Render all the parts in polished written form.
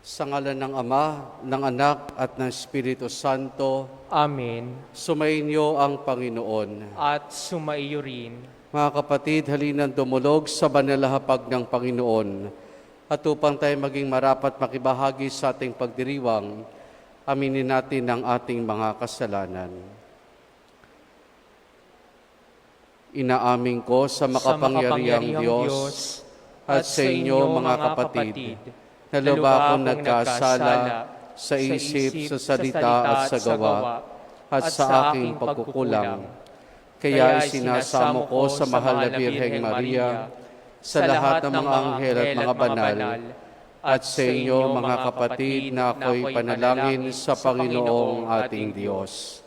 Sa ngalan ng Ama, ng Anak, at ng Espiritu Santo, Amen. sumainyo ang Panginoon. At sumaiyo rin. Mga kapatid, halinan dumulog sa banalahapag ng Panginoon. At upang tayo maging marapat makibahagi sa ating pagdiriwang, aminin natin ang ating mga kasalanan. Inaamin ko sa makapangyarihang Diyos at sa inyo mga kapatid, na lubha akong nagkasala sa isip, sa salita at sa gawa, at sa aking pagkukulang. Kaya isinasamo ko sa mahal na Birheng Maria, sa lahat ng mga anghel at mga banal, at sa inyo mga kapatid na ako'y panalangin sa Panginoong ating Diyos.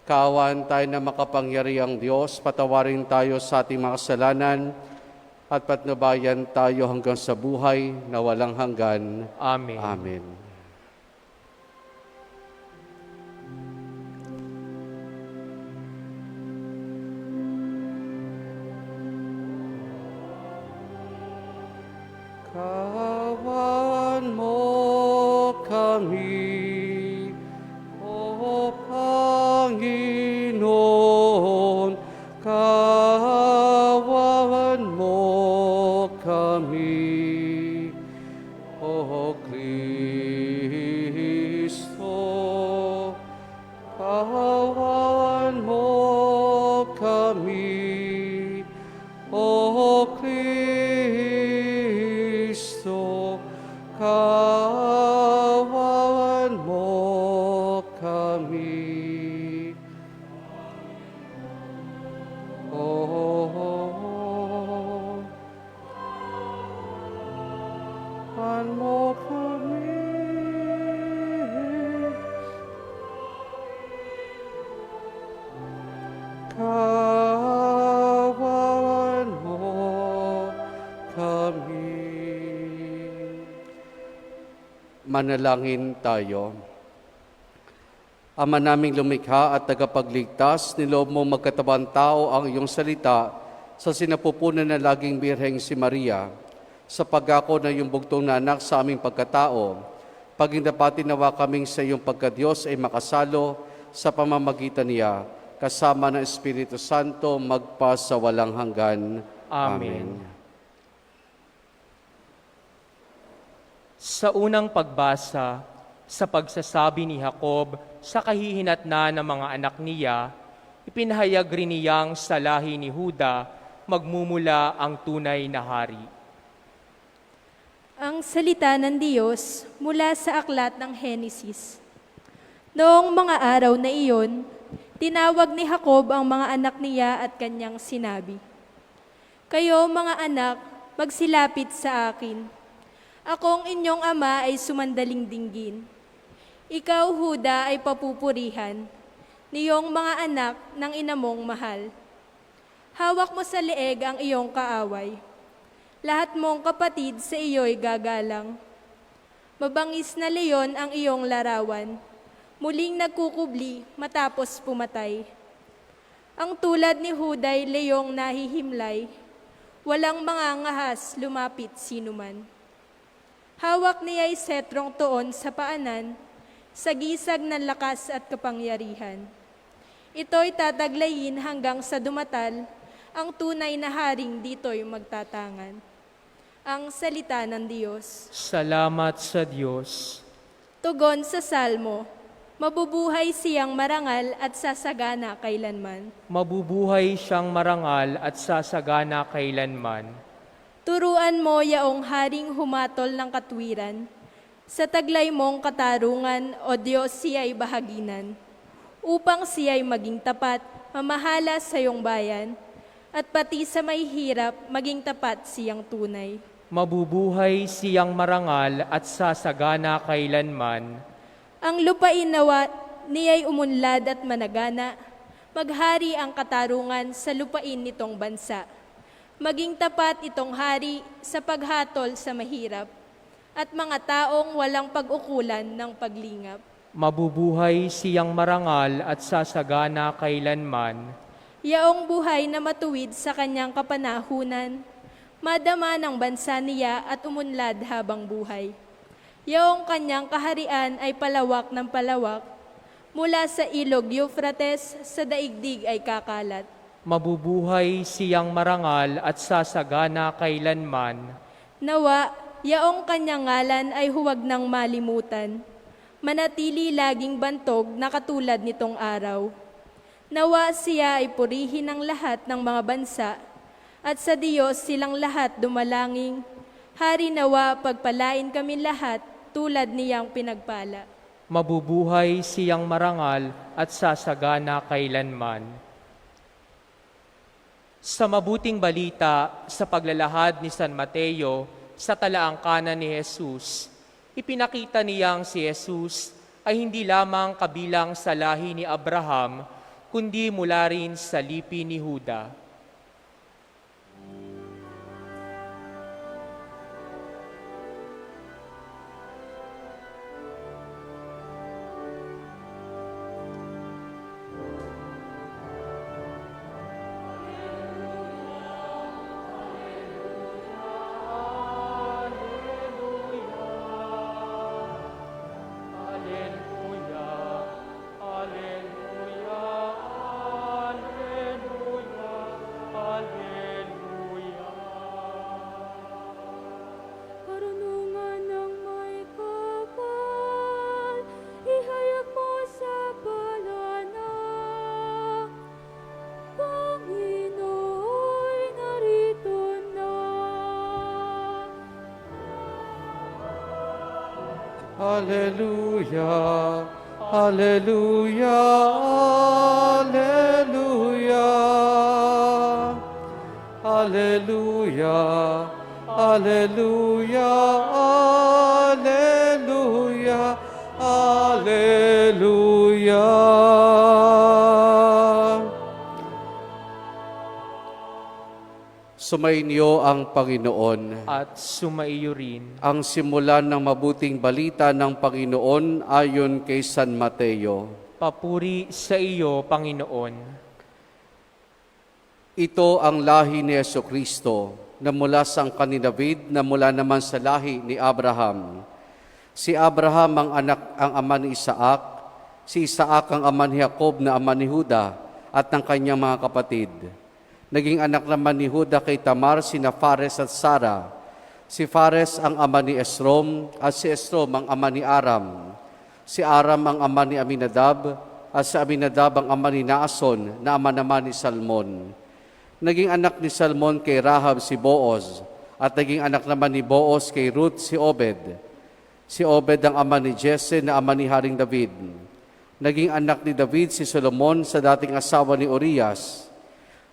Kaawaan tayo na makapangyarihang Diyos, patawarin tayo sa ating mga kasalanan, at patnubayan tayo hanggang sa buhay na walang hanggan. Amen. Amen. Kawan mo kami, O Panginoon, kawan mo kami, O Kristo, kawan mo kami, O Kristo, kawan mo kami. Kawan mo kami. Kawan mo kami. Manalangin tayo. Ama naming lumikha at tagapagligtas, niloob mo magkatabang tao ang iyong salita sa sinapupunan na laging Birheng si Maria, sa pag-ako na iyong bugtong na anak sa aming pagkatao, paging dapatin nawa kaming sa iyong pagkadiyos ay makasalo sa pamamagitan niya, kasama ng Espiritu Santo, magpa sa walang hanggan. Amen. Sa unang pagbasa, sa pagsasabi ni Jacob sa kahihinatnan ng mga anak niya, ipinahayag rin niyang sa lahi ni Huda magmumula ang tunay na hari. Ang salita ng Diyos mula sa aklat ng Henesis. Noong mga araw na iyon, tinawag ni Jacob ang mga anak niya at kanyang sinabi, "Kayo mga anak, magsilapit sa akin. Akong inyong ama ay sumandaling dinggin. Ikaw, Huda, ay papupurihan, niyong mga anak ng ina mong mahal. Hawak mo sa leeg ang iyong kaaway. Lahat mong kapatid sa iyo'y gagalang. Mabangis na leyon ang iyong larawan, muling nagkukubli matapos pumatay. Ang tulad ni Huda'y leyong nahihimlay, walang mga ngahas lumapit sinuman. Hawak niya'y setrong tuon sa paanan, sa gisag ng lakas at kapangyarihan. Ito'y tataglayin hanggang sa dumatal, ang tunay na haring dito'y magtatangan." Ang salita ng Diyos. Salamat sa Diyos. Tugon sa Salmo, mabubuhay siyang marangal at sasagana kailanman. Mabubuhay siyang marangal at sasagana kailanman. Turuan mo yaong haring humatol ng katwiran. Sa taglay mong katarungan, O Diyos, siya'y bahaginan. Upang siya'y maging tapat, mamahala sa iyong bayan, at pati sa may hirap, maging tapat siyang tunay. Mabubuhay siyang marangal at sasagana kailanman. Ang lupain nawa niya'y umunlad at managana, maghari ang katarungan sa lupain nitong bansa. Maging tapat itong hari sa paghatol sa mahirap, at mga taong walang pag-ukulan ng paglingap. Mabubuhay siyang marangal at sasagana kailanman. Yaong buhay na matuwid sa kanyang kapanahunan, madama ng bansa niya at umunlad habang buhay. Yaong kanyang kaharian ay palawak ng palawak, mula sa ilog Euphrates sa daigdig ay kakalat. Mabubuhay siyang marangal at sasagana kailanman. Nawa, yaong kanyang ngalan ay huwag nang malimutan. Manatili laging bantog na katulad nitong araw. Nawa siya ay purihin ng lahat ng mga bansa, at sa Diyos silang lahat dumalangin. Hari nawa, pagpalain kami lahat tulad niyang pinagpala. Mabubuhay siyang marangal at sasagana kailanman. Sa mabuting balita sa paglalahad ni San Mateo sa talaangkanan ni Jesus, ipinakita niyang si Jesus ay hindi lamang kabilang sa lahi ni Abraham, kundi mula rin sa lipi ni Juda. Karunungan ng may kapal, ihayag mo sa palana. Panginoon, narito na. Hallelujah, hallelujah, hallelujah. Hallelujah, hallelujah, hallelujah, hallelujah. Sumainyo ang Panginoon. At sumaiyo rin. Ang simulan ng mabuting balita ng Panginoon ayon kay San Mateo. Papuri sa iyo, Panginoon. Ito ang lahi ni Jesucristo na mula sa angkan ni David na mula naman sa lahi ni Abraham. Si Abraham ang ama ni Isaac, si Isaac ang ama ni Jacob na ama ni Juda at ng kanyang mga kapatid. Naging anak naman ni Juda kay Tamar sina Fares at Sara. Si Fares ang ama ni Esrom at si Esrom ang ama ni Aram. Si Aram ang ama ni Aminadab at si Aminadab ang ama ni Naason na ama naman ni Salmon. Naging anak ni Salmon kay Rahab si Booz at naging anak naman ni Booz kay Ruth si Obed. Si Obed ang ama ni Jesse na ama ni Haring David. Naging anak ni David si Solomon sa dating asawa ni Urias.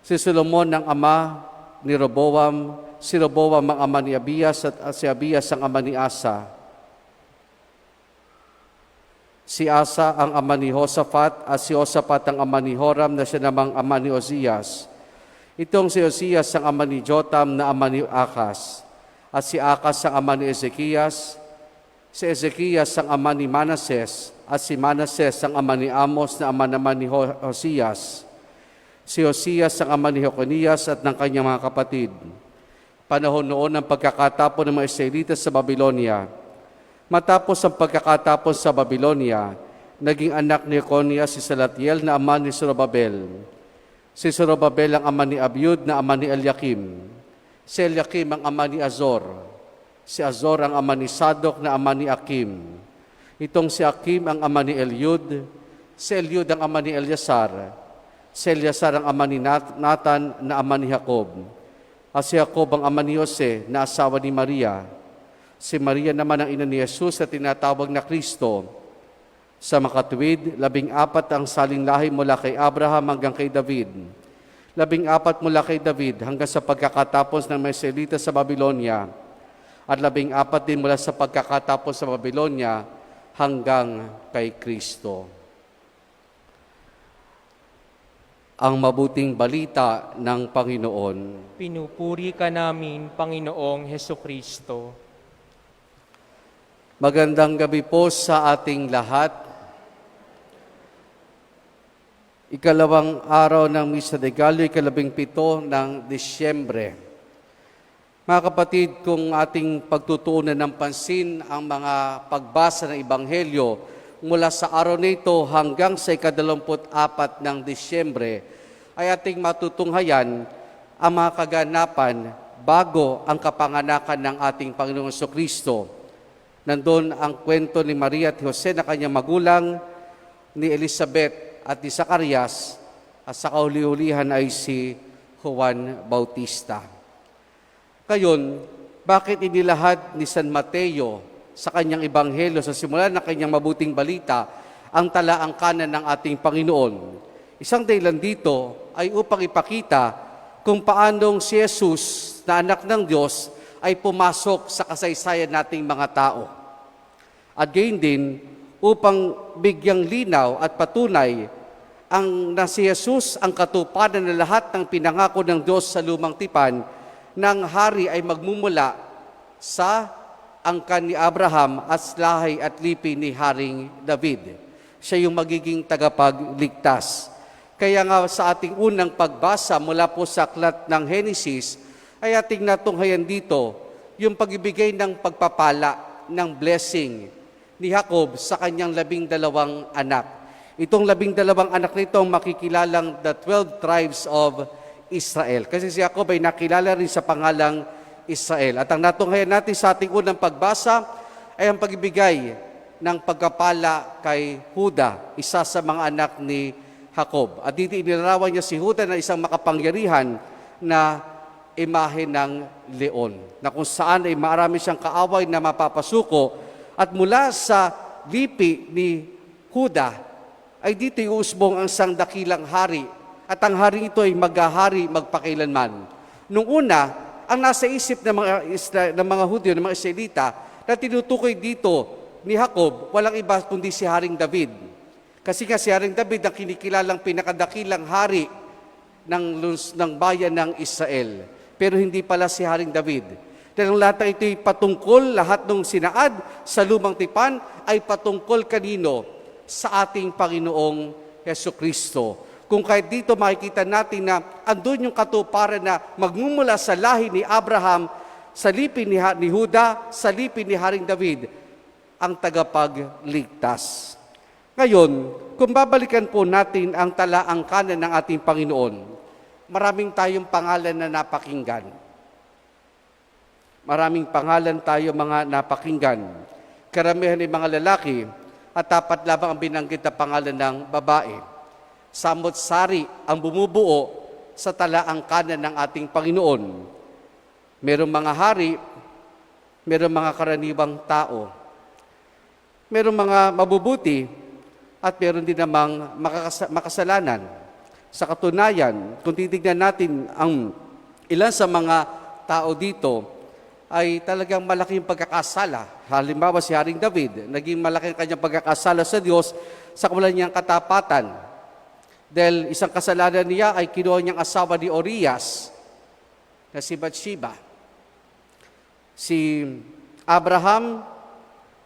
Si Solomon ang ama ni Roboam, si Roboam ang ama ni Abias at si Abias ang ama ni Asa. Si Asa ang ama ni Josaphat at si Josaphat ang ama ni Joram na siya namang ama ni Ozias. Itong si Ozias ang ama ni Jotam na ama ni Akas. At si Akas ang ama ni Ezekias. Si Ezekias ang ama ni Manases at si Manases ang ama ni Amos na ama naman ni Hosias. Si Hosias ang ama ni Jeconias at ng kanyang mga kapatid. Panahon noon ng pagkakatapon ng mga Israelita sa Babylonia. Matapos ang pagkakatapon sa Babylonia, naging anak ni Jeconias si Salatiel na ama ni Zorobabel. Si Zorobabel ang ama ni Abiud na ama ni Eliakim. Si Eliakim ang ama ni Azor. Si Azor ang ama ni Sadok na ama ni Akim. Itong si Akim ang ama ni Eliud. Si Eliud ang ama ni Eliasar. Si Eliasar ang ama ni Nathan na ama ni Jacob. At si Jacob ang ama ni Jose na asawa ni Maria. Si Maria naman ang ina ni Jesus na tinatawag na Kristo. Sa makatuwid, 14 ang saling lahi mula kay Abraham hanggang kay David. 14 mula kay David hanggang sa pagkakatapos ng mga Israelita sa Babylonia. At 14 din mula sa pagkakatapos sa Babylonia hanggang kay Kristo. Ang mabuting balita ng Panginoon. Pinupuri ka namin, Panginoong Hesukristo. Magandang gabi po sa ating lahat. Ikalawang araw ng Misa de Gallo, 17 ng Disyembre. Mga kapatid, kung ating pagtutuunan ng pansin ang mga pagbasa ng Ebanghelyo mula sa araw na ito hanggang sa 24 ng Disyembre, ay ating matutunghayan ang mga kaganapan bago ang kapanganakan ng ating Panginoong Jesucristo. Nandun ang kwento ni Maria at Jose na kanyang magulang, ni Elizabeth at ni Zacarias, at sa kauli-ulihan ay si Juan Bautista. Ngayon, bakit inilahad ni San Mateo sa kanyang ebanghelyo sa simula ng kanyang mabuting balita ang talaangkanan ng ating Panginoon? Isang dahilan dito ay upang ipakita kung paanong si Jesus na anak ng Diyos ay pumasok sa kasaysayan nating mga tao. At gayon din, upang bigyang linaw at patunay ang na si Jesus ang katuparan ng lahat ng pinangako ng Diyos sa lumang tipan, ng hari ay magmumula sa angkan ni Abraham at lahi at lipi ni Haring David. Siya yung magiging tagapagligtas. Kaya nga sa ating unang pagbasa mula po sa aklat ng Henesis, ay ating natunghayan dito yung pagibigay ng pagpapala, ng blessing ni Jacob sa kanyang 12 anak. Itong 12 anak nito ang makikilalang the 12 tribes of Israel. Kasi si Jacob ay nakilala rin sa pangalang Israel. At ang natunghayan natin sa ating unang pagbasa ay ang pagbibigay ng pagkapala kay Huda, isa sa mga anak ni Jacob. At dito inilarawan niya si Huda na isang makapangyarihan na imahe ng leon, na kung saan ay marami siyang kaaway na mapapasuko. At mula sa lipi ni Huda ay dito iusbong ang isang dakilang hari. At ang hari ito ay maghahari magpakailanman. Nung una, ang nasa isip ng mga Hudyo, ng mga Israelita, na tinutukoy dito ni Jacob, walang iba kundi si Haring David. Kasi nga si Haring David ang kinikilalang pinakadakilang hari ng bayan ng Israel. Pero hindi pala si Haring David. Dahil ang lahat ng ito ay patungkol, lahat ng sinaad sa lumang tipan ay patungkol kanino? Sa ating Panginoong Jesucristo. Kung kahit dito makikita natin na andun yung katuparan na magmumula sa lahi ni Abraham, sa lipi ni Huda, sa lipi ni Haring David, ang tagapagligtas. Ngayon, kung babalikan po natin ang talaangkanan ng ating Panginoon, maraming tayong pangalan na napakinggan. Maraming pangalan tayo mga napakinggan. Karamihan ay mga lalaki at dapat lamang ang binanggit na pangalan ng babae. Samot-sari ang bumubuo sa talaangkanan ng ating Panginoon. Merong mga hari, merong mga karaniwang tao. Merong mga mabubuti at meron din namang makasalanan. Sa katunayan, kung titignan natin ang ilan sa mga tao dito, ay talagang malaking pagkakasala. Halimbawa si Haring David, naging malaking kanyang pagkakasala sa Diyos sa kawalan niyang katapatan. Dahil isang kasalanan niya ay kinuha niyang asawa ni Urias na si Bathsheba. Si Abraham,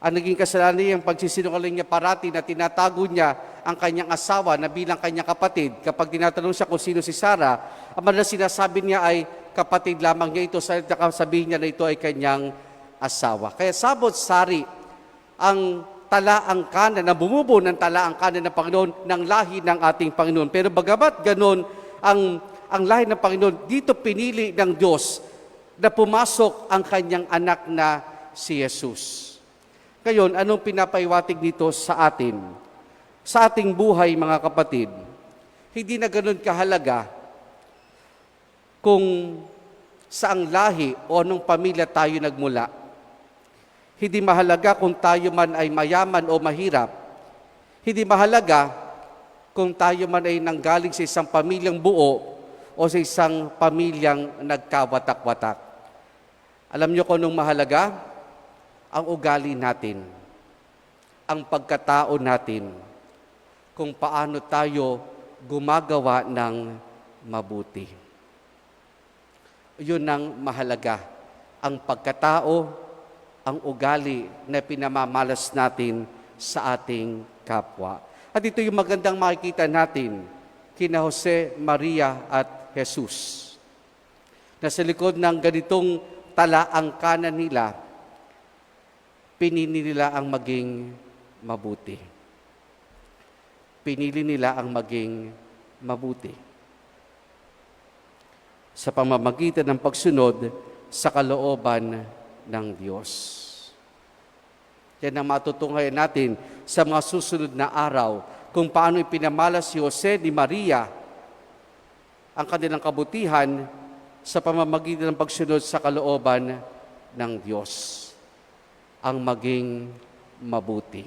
ang naging kasalanan niya, ang pagsisinungaling niya parati na tinatago niya ang kanyang asawa na bilang kanyang kapatid. Kapag tinatanong siya kung sino si Sarah, ang madalas sinasabi niya ay kapatid lamang niya ito, sabihin niya na ito ay kanyang asawa. Kaya sabot-sari ang talaangkanan, na bumubuo ng talaangkanan ng Panginoon ng lahi ng ating Panginoon. Pero bagamat ganon ang lahi ng Panginoon, dito pinili ng Diyos na pumasok ang kanyang anak na si Jesus. Ngayon, anong pinapaiwatig dito sa atin? Sa ating buhay, mga kapatid, hindi na ganon kahalaga kung saang lahi o anong pamilya tayo nagmula. Hindi mahalaga kung tayo man ay mayaman o mahirap. Hindi mahalaga kung tayo man ay nanggaling sa isang pamilyang buo o sa isang pamilyang nagkawatak-watak. Alam niyo kung anong mahalaga? Ang ugali natin, ang pagkatao natin, kung paano tayo gumagawa ng mabuti. Yun ang mahalaga, ang pagkatao, ang ugali na pinamamalas natin sa ating kapwa. At ito yung magandang makikita natin kina Jose, Maria at Jesus. Na sa likod ng ganitong tala ang kanan nila, pinili nila ang maging mabuti. Pinili nila ang maging mabuti. Sa pamamagitan ng pagsunod sa kalooban ng Diyos. Yan ang matutunghayan natin sa mga susunod na araw kung paano ipinamalas si Jose ni Maria ang kanilang kabutihan sa pamamagitan ng pagsunod sa kalooban ng Diyos. Ang maging mabuti.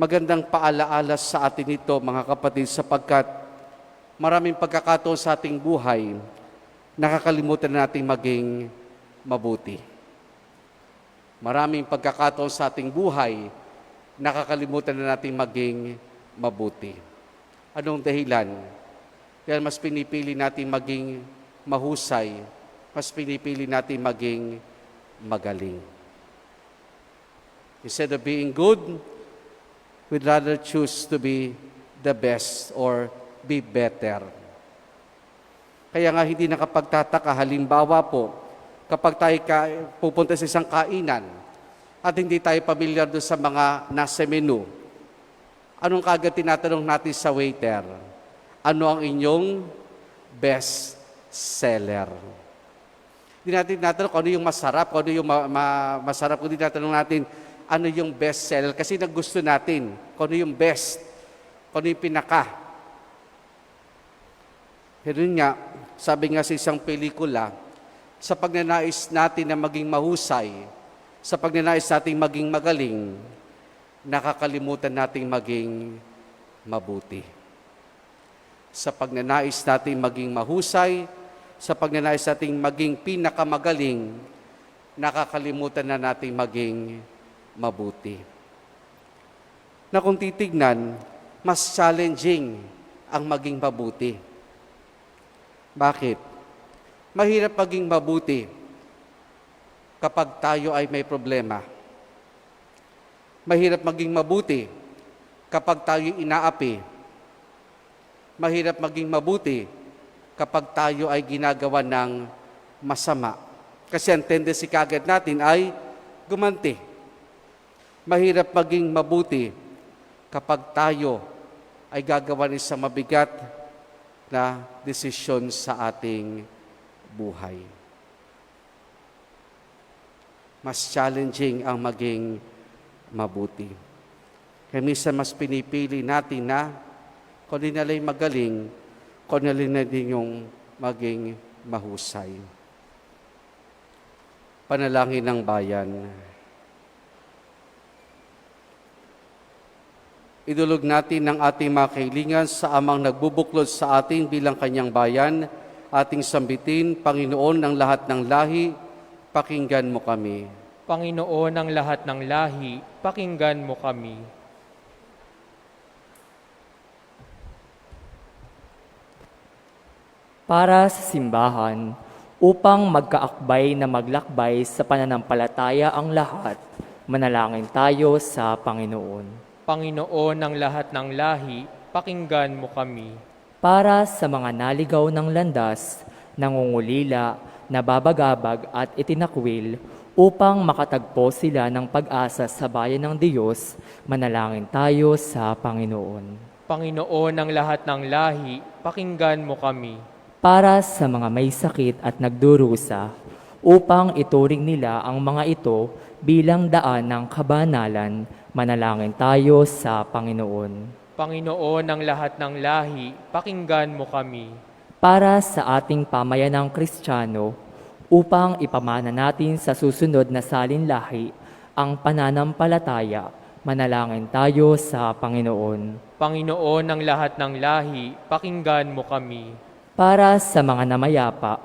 Magandang paalaala sa atin ito, mga kapatid, sapagkat maraming pagkakataon sa ating buhay, nakakalimutan nating maging mabuti. Maraming pagkakataon sa ating buhay, nakakalimutan na nating maging mabuti. Anong dahilan? Kaya mas pinipili natin maging mahusay, mas pinipili natin maging magaling. Instead of being good, we'd rather choose to be the best or be better. Kaya nga hindi nakapagtataka, halimbawa po, kapag tayo pupunta sa isang kainan at hindi tayo pamilyar doon sa mga nasa menu, anong kagad tinatanong natin sa waiter? Ano ang inyong best seller? Hindi natin tinatanong kung ano yung masarap, kung ano yung masarap, kundi tinatanong natin ano yung best seller. Kasi nagusto natin kung ano yung best, kung ano yung pinaka. Pero yun nga, sabi nga sa isang pelikula, sa pagnanais natin na maging mahusay, sa pagnanais natin maging magaling, nakakalimutan natin maging mabuti. Sa pagnanais natin maging mahusay, sa pagnanais natin maging pinakamagaling, nakakalimutan na natin maging mabuti. Na kung titignan, mas challenging ang maging mabuti. Bakit? Mahirap maging mabuti kapag tayo ay may problema. Mahirap maging mabuti kapag tayo inaapi. Mahirap maging mabuti kapag tayo ay ginagawa ng masama. Kasi ang tendency kagad natin ay gumanti. Mahirap maging mabuti kapag tayo ay gagawa ng isang mabigat na desisyon sa ating buhay. Mas challenging ang maging mabuti. Kaya minsan mas pinipili natin na kung di nala'y magaling, kung nala'y na din yung maging mahusay. Panalangin ng bayan. Idulog natin ang ating mga kahilingan sa amang nagbubuklod sa atin bilang kanyang bayan, ating sambitin, Panginoon ng lahat ng lahi, pakinggan mo kami. Panginoon ng lahat ng lahi, pakinggan mo kami. Para sa simbahan, upang magkaakbay na maglakbay sa pananampalataya ang lahat, manalangin tayo sa Panginoon. Panginoon ng lahat ng lahi, pakinggan mo kami. Para sa mga naligaw ng landas, nangungulila, nababagabag at itinakwil, upang makatagpo sila ng pag-asa sa bayan ng Diyos, manalangin tayo sa Panginoon. Panginoon ng lahat ng lahi, pakinggan mo kami. Para sa mga may sakit at nagdurusa, upang ituring nila ang mga ito bilang daan ng kabanalan, manalangin tayo sa Panginoon. Panginoon ng lahat ng lahi, pakinggan mo kami. Para sa ating pamayanang Kristiyano, upang ipamana natin sa susunod na salinlahi ang pananampalataya, manalangin tayo sa Panginoon. Panginoon ng lahat ng lahi, pakinggan mo kami. Para sa mga namayapa,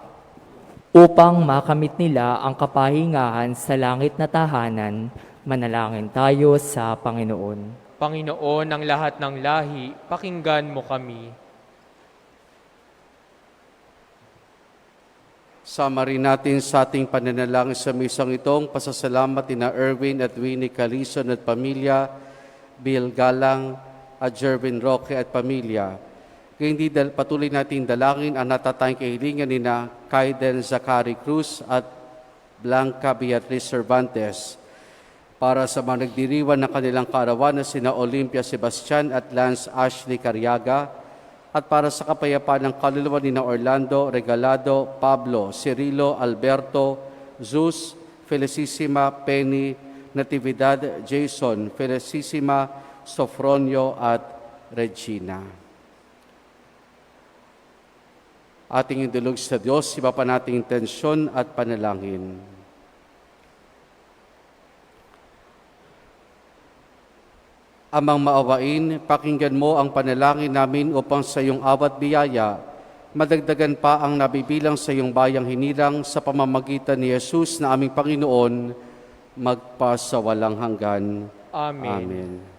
upang makamit nila ang kapahingahan sa langit na tahanan, manalangin tayo sa Panginoon. Panginoon ng lahat ng lahi, pakinggan mo kami. Sama rin natin sa ating pananalangin sa misang itong pasasalamat ni Erwin at Winnie Calison at pamilya, Bill Galang at Jervin Roque at pamilya, Kaya hindi patuloy natin dalangin ang natatayang kahilingan ni na Kaiden Zachary Cruz at Blanca Beatriz Cervantes para sa mga nagdiriwan ng kanilang kaarawan na sina Olympia Sebastian at Lance Ashley Cariaga at para sa kapayapaan ng kaluluwa ni na Orlando Regalado, Pablo, Cirilo, Alberto, Zeus, Felicissima, Penny, Natividad, Jason, Felicissima, Sofronio at Regina. Ating indulog sa Diyos, iba pa nating intensyon at panalangin. Amang maawain, pakinggan mo ang panalangin namin upang sa iyong awat biyaya, madagdagan pa ang nabibilang sa iyong bayang hinirang sa pamamagitan ni Jesus na aming Panginoon, magpasawalang hanggan. Amen. Amen.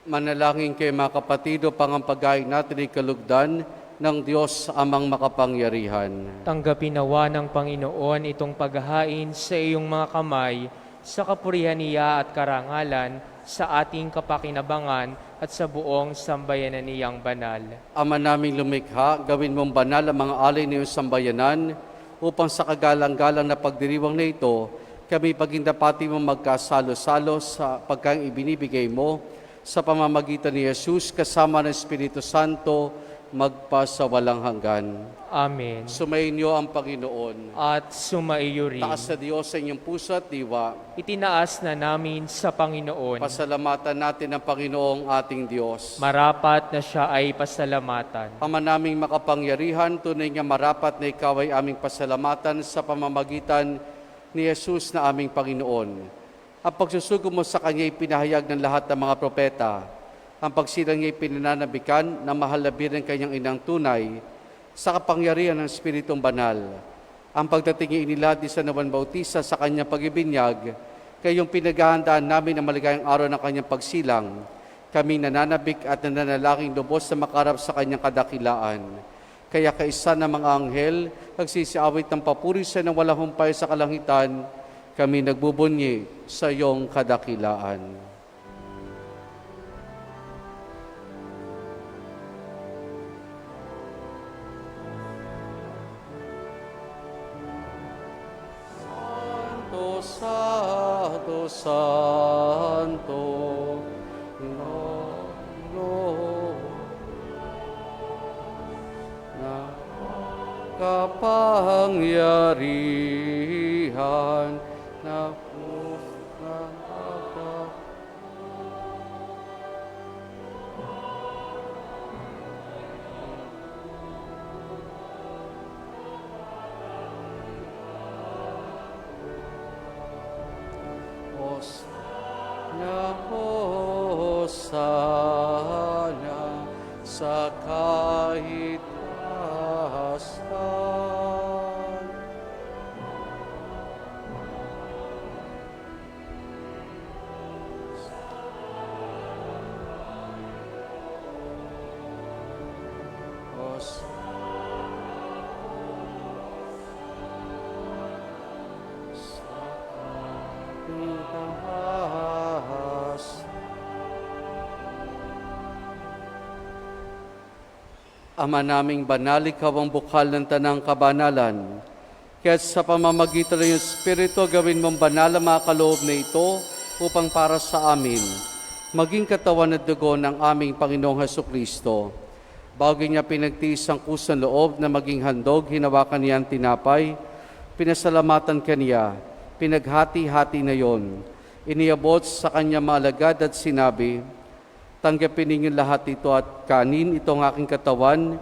Manalangin kayo mga kapatido, pangampagain natin ay kalugdan ng Diyos amang makapangyarihan. Tanggapin nawa ng Panginoon itong paghahain sa iyong mga kamay, sa kapurihan niya at karangalan, sa ating kapakinabangan at sa buong sambayanan niyang banal. Ama naming lumikha, gawin mong banal ang mga alay na iyong sambayanan, upang sa kagalang-galang na pagdiriwang na ito, kami pagindapati mong magkasalo-salo sa pagkaing ibinibigay mo, sa pamamagitan ni Jesus kasama ng Espiritu Santo, magpasawalang hanggan. Amen. Sumainyo ang Panginoon. At sumaiyo rin. Taas sa Diyos sa inyong puso at diwa. Itinaas na namin sa Panginoon. Pasalamatan natin ang Panginoong ating Diyos. Marapat na siya ay pasalamatan. Ama naming makapangyarihan, tunay nga marapat na ikaw ay aming pasalamatan sa pamamagitan ni Jesus na aming Panginoon. Ang pagsusugo mo sa Kanya ay pinahayag ng lahat ng mga propeta. Ang pagsilang niya ay pinananabikan na mahal na birin kanyang inang tunay sa kapangyarihan ng Espiritong Banal. Ang pagdating niya inilad ni San Juan Bautista sa kanyang pagibinyag, kayong pinaghahandaan namin ang maligayang araw ng kanyang pagsilang. Kami nananabik at nananalangin lubos na makarap sa kanyang kadakilaan. Kaya kaisa ng mga anghel, nagsisiawit ng papuri sa nang walang humpay sa kalangitan, kami nagbubunyi sa iyong kadakilaan. Santo, Santo, Santo, na kapangyarihan na Hosana sa kahit tasan. Sa Ama naming banal, ikaw ang bukal ng tanang kabanalan. Kaya sa pamamagitan ng iyong Espiritu, gawin mong banal ang mga kaloob na ito upang para sa amin, maging katawan at dugo ng aming Panginoong Hesukristo. Bago niya pinagtiis ang kusang loob na maging handog, hinawakan niya ang tinapay, pinasalamatan kaniya, pinaghati-hati na yon. Iniabot sa kanya mga alagad at sinabi, tanggapin ninyo lahat ito at kanin itong aking katawan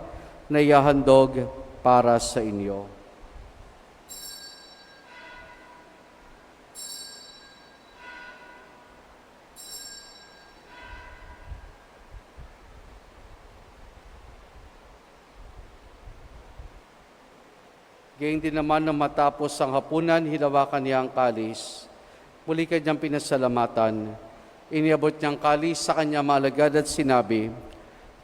na ihahandog para sa inyo. Gayun din naman na matapos ang hapunan, hinawakan niya ang kalis. Muli kanyang pinasalamatan. Iniabot niyang kalis sa kanya malagad at sinabi,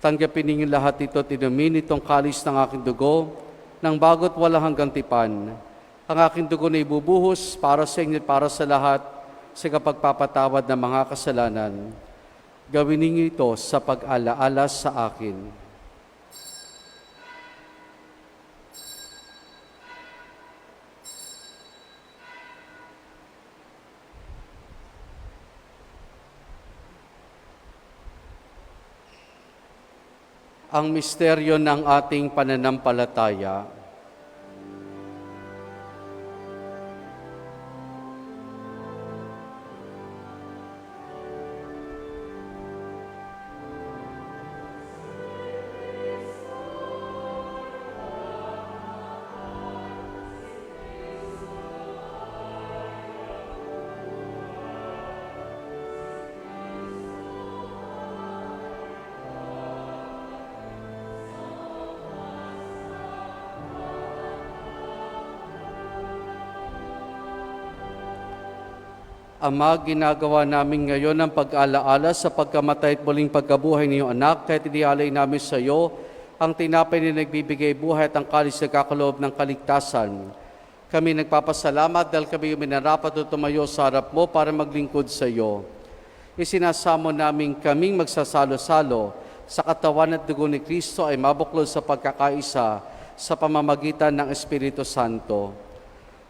tanggapin ninyo lahat ito at inumin itong kalis ng aking dugo, ng bago't walang hanggang tipan. Ang aking dugo na ibubuhos para sa inyo at para sa lahat sa kapagpapatawad ng mga kasalanan. Gawin ninyo ito sa pag-alaala sa akin. Ang misteryo ng ating pananampalataya. Ama, ginagawa namin ngayon ang pag-alaala sa pagkamatay at muling pagkabuhay ng iyong anak, kahit inialay namin sa iyo ang tinapay na nagbibigay buhay at ang kalis na kakaloob ng kaligtasan. Kami nagpapasalamat dahil kami minarapat at tumayo sa harap mo para maglingkod sa iyo. Isinasamo namin kaming magsasalo-salo sa katawan at dugo ni Kristo ay mabuklod sa pagkakaisa sa pamamagitan ng Espiritu Santo.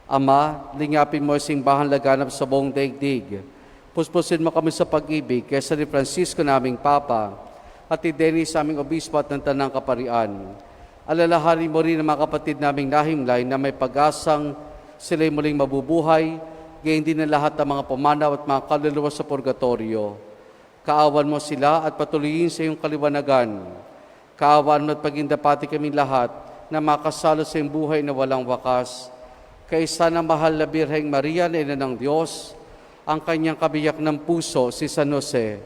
Ama, lingapin mo ang simbahan laganap sa buong daigdig. Puspusin mo kami sa pag-ibig kaysa ni Francisco naming Papa at ni Dennis aming Obispo at ng Tanang Kaparian. Alalahanin mo rin ang mga kapatid naming nahimlay na may pag-asang sila'y muling mabubuhay, gayon din ang lahat ng mga pumanaw at mga kaluluwa sa purgatorio. Kaawan mo sila at patuloyin sa iyong kaliwanagan. Kaawan mo at pagindapati kaming lahat na makasalo sa iyong buhay na walang wakas. Kaisa ng mahal na Birheng Maria na Ina ng Diyos, ang kanyang kabiyak ng puso, si San Jose,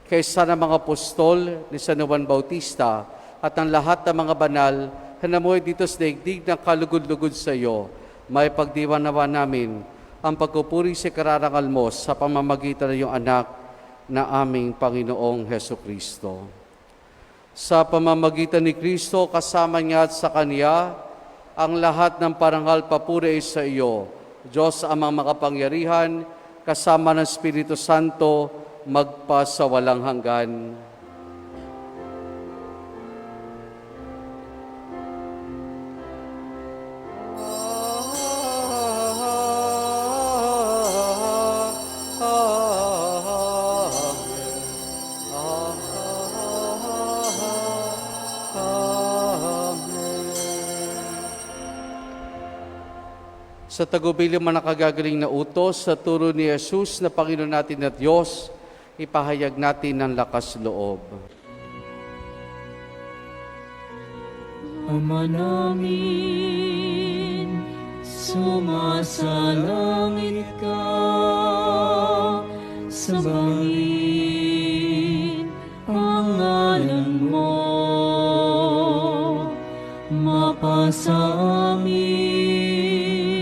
kaisa ng mga apostol ni San Juan Bautista, at ang lahat ng mga banal na namuhay dito sa daigdig ng kalugod-lugod sa iyo, may pagdiwanawa namin ang pagpupuri sa kararangal mo sa pamamagitan ng iyong anak na aming Panginoong Hesukristo. Sa pamamagitan ni Kristo, kasama niya at sa Kanya, ang lahat ng parangal papuri sa iyo, Diyos amang makapangyarihan, kasama ng Espiritu Santo, magpa sa walang hanggan. Sa tagubilin man nakagagaling na utos, sa turo ni Jesus na Panginoon natin at Diyos, ipahayag natin ng lakas loob. Ama namin, sumasalangit ka, sambahin ang ngalan mo, mapasa amin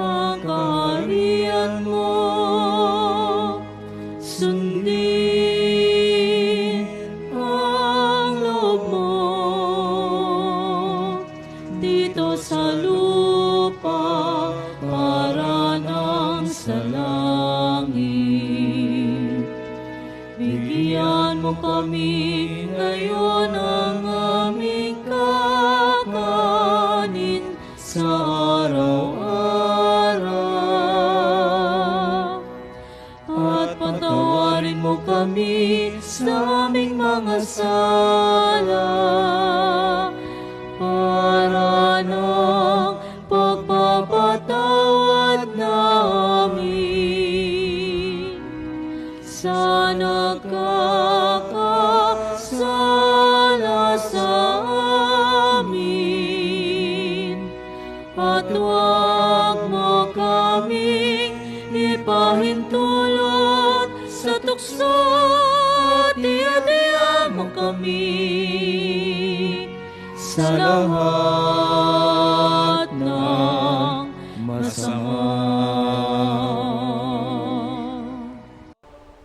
ang kaharian mo, sundin ang loob mo dito sa lupa para nang sa langit. Bigyan mo kami ngayon ang aming araw-araw. At patawarin mo kami sa aming mga sala, para ng pagpapatawad namin sa nagkakasala sa amin. At huwag mo kaming ipahintulot sa tukso, at iadya mo kami sa lahat ng masama.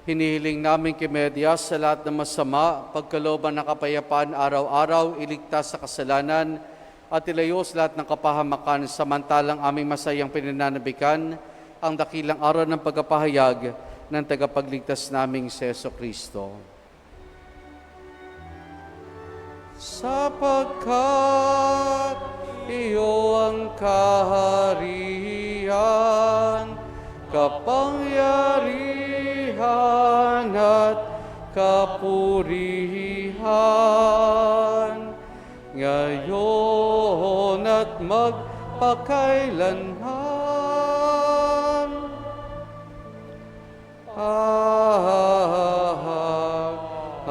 Hinihiling namin kay Medyas sa lahat ng masama, pagkalooban ng kapayapaan araw-araw, iligtas sa kasalanan, at ilayo sa lahat ng kapahamakan, samantalang aming masayang pinananabikan ang dakilang araw ng pagpapahayag ng tagapagligtas naming si Jesucristo. Sapagkat iyo ang kaharian, kapangyarihan at kapurihan, ngayon at magpakailanman.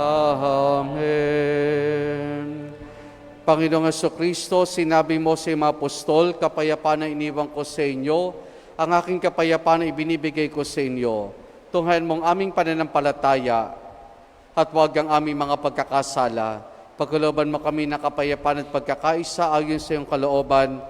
Amen. Panginoong Jesucristo, sinabi mo sa mga apostol, kapayapaan na iniwan ko sa inyo, ang aking kapayapaan na ibinibigay ko sa inyo. Tunghayan mong aming pananampalataya at huwag ang aming mga pagkakasala. Pagkalooban mo kami ng kapayapaan at pagkakaisa ayon sa iyong kalooban,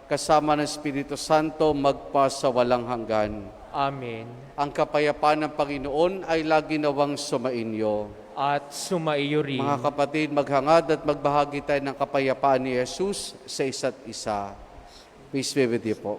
kasama ng Espiritu Santo magpa sa walang hanggan. Amen. Ang kapayapaan ng Panginoon ay lagi nawang sumainyo. At sumaiyo rin. Mga kapatid, maghangad at magbahagi tayo ng kapayapaan ni Jesus sa isa't isa. Peace be with you po.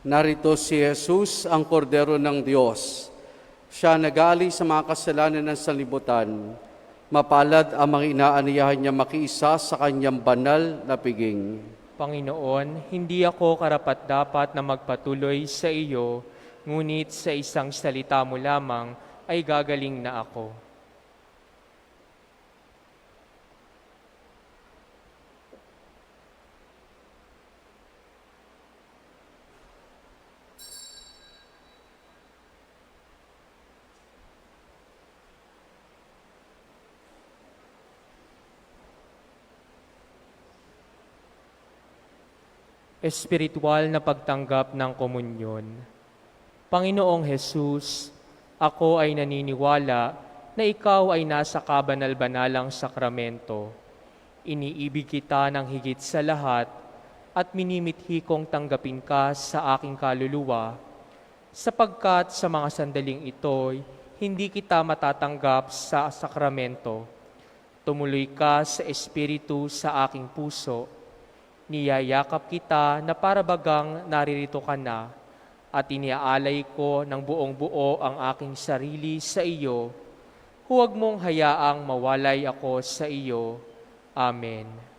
Narito si Jesus, ang kordero ng Diyos. Siya nagali sa mga kasalanan ng sanlibutan. Mapalad ang mga inaaniyahan niya makiisa sa kanyang banal na piging. Panginoon, hindi ako karapat-dapat na magpatuloy sa iyo, ngunit sa isang salita mo lamang ay gagaling na ako. espiritual na pagtanggap ng komunyon. Panginoong Hesus, ako ay naniniwala na ikaw ay nasa kabanal-banalang sakramento. Iniibig kita ng higit sa lahat at minimithi kong tanggapin ka sa aking kaluluwa, sapagkat sa mga sandaling ito'y hindi kita matatanggap sa sakramento. Tumuloy ka sa Espiritu sa aking puso. Niyayakap kita na parabagang naririto ka na at iniaalay ko ng buong buo ang aking sarili sa iyo. Huwag mong hayaang mawalay ako sa iyo. Amen.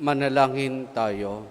Manalangin tayo.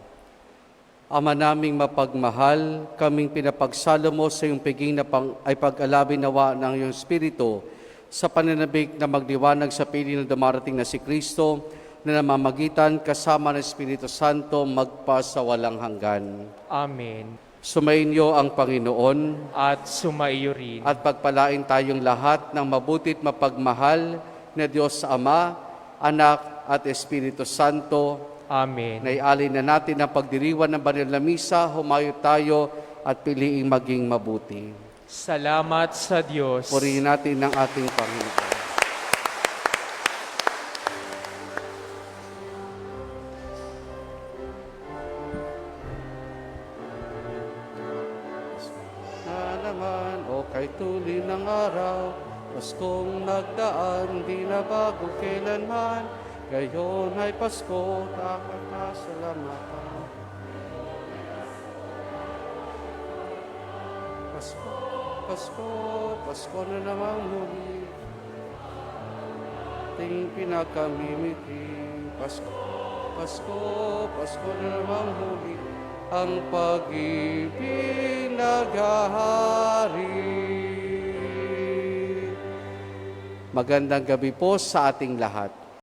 Ama naming mapagmahal, kaming pinapagsalo mo sa iyong piging na ay pag-alabin nawa ng iyong Espiritu sa pananabik na magdiwanag sa piling na dumarating na si Kristo na namamagitan kasama ng Espiritu Santo magpasawalang hanggan. Amen. Sumainyo ang Panginoon At sumaiyo rin. at pagpalain tayong lahat ng mabutit mapagmahal na Diyos Ama, Anak at Espiritu Santo. Amen. Naialin na natin ang pagdiriwan ng banal na misa, humayo tayo at piliing maging mabuti. Salamat sa Diyos. Purihin natin ang ating Panginoon. Na naman, o kay tuli ng araw, Paskong nagdaan, di na bago kailanman, gayon ay Pasko, dapat na salamatan. Pasko, Pasko, Pasko na namang muli, ating pinakamimiti. Pasko, Pasko, Pasko na namang muli, ang pag-ibig naghahari. Magandang gabi po sa ating lahat.